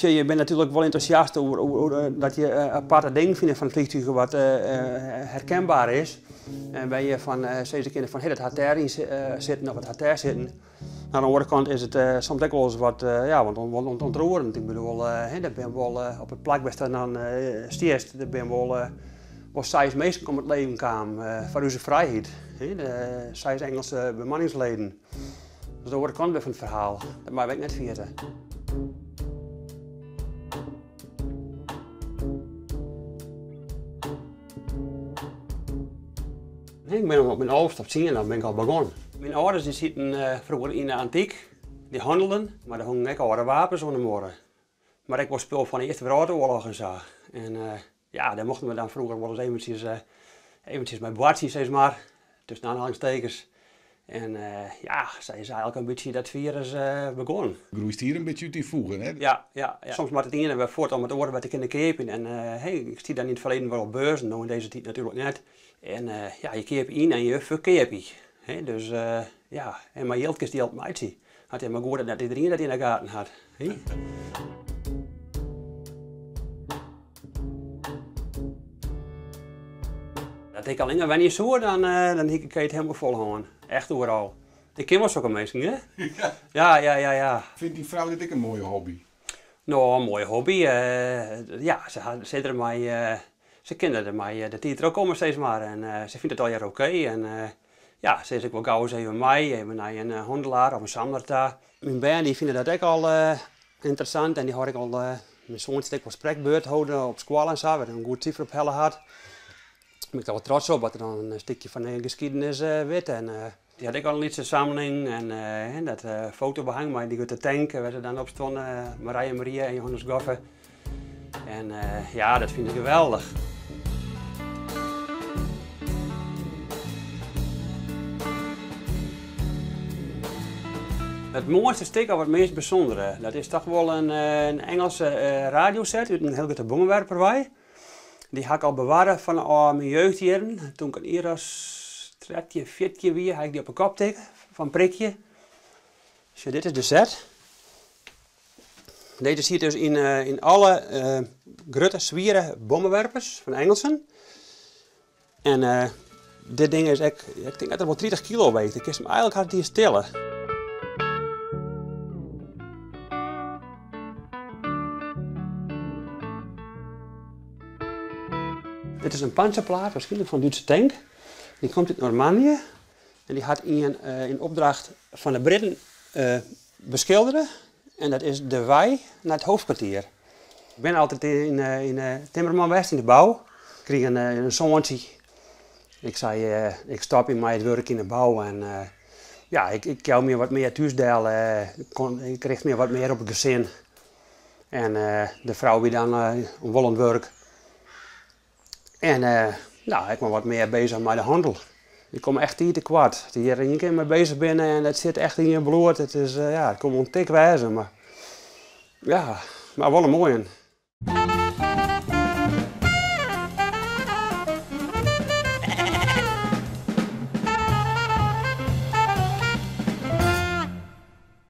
Je bent natuurlijk wel enthousiast over dat je aparte dingen vindt van vliegtuigen wat herkenbaar is. En ben je van steeds een keer van het had daarin zitten of het had daar zitten. Aan de andere kant is het soms ook wel eens wat ontroerend. Ik bedoel, dat ben wel op het plak waar dan stierst, dat ben wel 6 mensen om het leven kwamen voor onze vrijheid. De 6 Engelse bemanningsleden. Dus de andere kant van het verhaal. Dat mag ik net weten. Ik ben op mijn ouders op 10 en dan ben ik al begonnen. Mijn ouders die zitten vroeger in de antiek, die handelden, maar daar hongen ook oude wapens onder morgen. Maar ik was spul van de Eerste Wereldoorlog en zo. En ja, daar mochten we dan vroeger wel eens eventjes met boartjes, zeg maar, tussen aanhalingstekens. En ja, zij is eigenlijk een beetje dat virus begonnen. Groeist hier een beetje uit die voegen, hè? Ja. Soms moet het ene weer voort om het oren wat ik in de kepen. En hey, ik zie dan in het verleden wel op beurzen, nou in deze tijd natuurlijk net. En ja, je keep in en je verkeep je. Dus ja, en mijn jeltjes die altijd mij zien. Had hij maar goed dat iedereen dat in de gaten had. Hey? Dat ik alleen wanneer zo, dan kan je het helemaal volhouden. Echt overal. Ik ken wel zulke mensen, hè? Ja. Vindt die vrouw dit ook een mooie hobby? Nou, een mooie hobby. Ja, ze kinderen mij de tijd er ook komen steeds maar. En ze vindt het al jaren oké. En ja, ze is ook wel gauw eens even mij, even naar een handelaar of een samler daar. Mijn band die vinden dat ook al interessant. En die had ik al mijn zoon een spreekbeurt houden op school en zo. We een goed cijfer op helle had. Ik ben er wel trots op dat er dan een stukje van de geschiedenis weet. En die had ik al een liedsensammeling en dat fotobehang, maar die uit de tank waar ze dan op stonden, Marije Maria en Johannes Goffe. En ja, dat vind ik geweldig. Het mooiste stuk of het meest bijzondere, dat is toch wel een Engelse radioset uit een heel grote bommenwerperwij. Die had ik al bewaren van mijn jeugdjaren. Toen ik hier als 13, 14 weer, had ik die op een kop tegen van prikje. Dus dit is de set. Deze zit dus in alle grote, zware bommenwerpers van Engelsen. En dit ding is ik denk dat het wel 30 kilo weegt. Ik kan hem eigenlijk hard hier stillen. Dit is een panzerplaat, waarschijnlijk van een Duitse tank. Die komt uit Normandië en die had in opdracht van de Britten beschilderen. En dat is de wei naar het hoofdkwartier. Ik ben altijd in Timmerman West in de bouw. Ik kreeg een zoontje. Ik zei, ik stop in mijn werk in de bouw en ja, ik kan meer wat meer thuisdelen. Ik kreeg meer wat meer op het gezin. En de vrouw die dan wollend werk. En nou, ik ben wat meer bezig met de handel. Ik kom echt hier te kwart. Hier een keer mee bezig binnen en het zit echt in je bloed. Het is, ja, het komt een tik wijzen, maar ja, maar wel een mooie.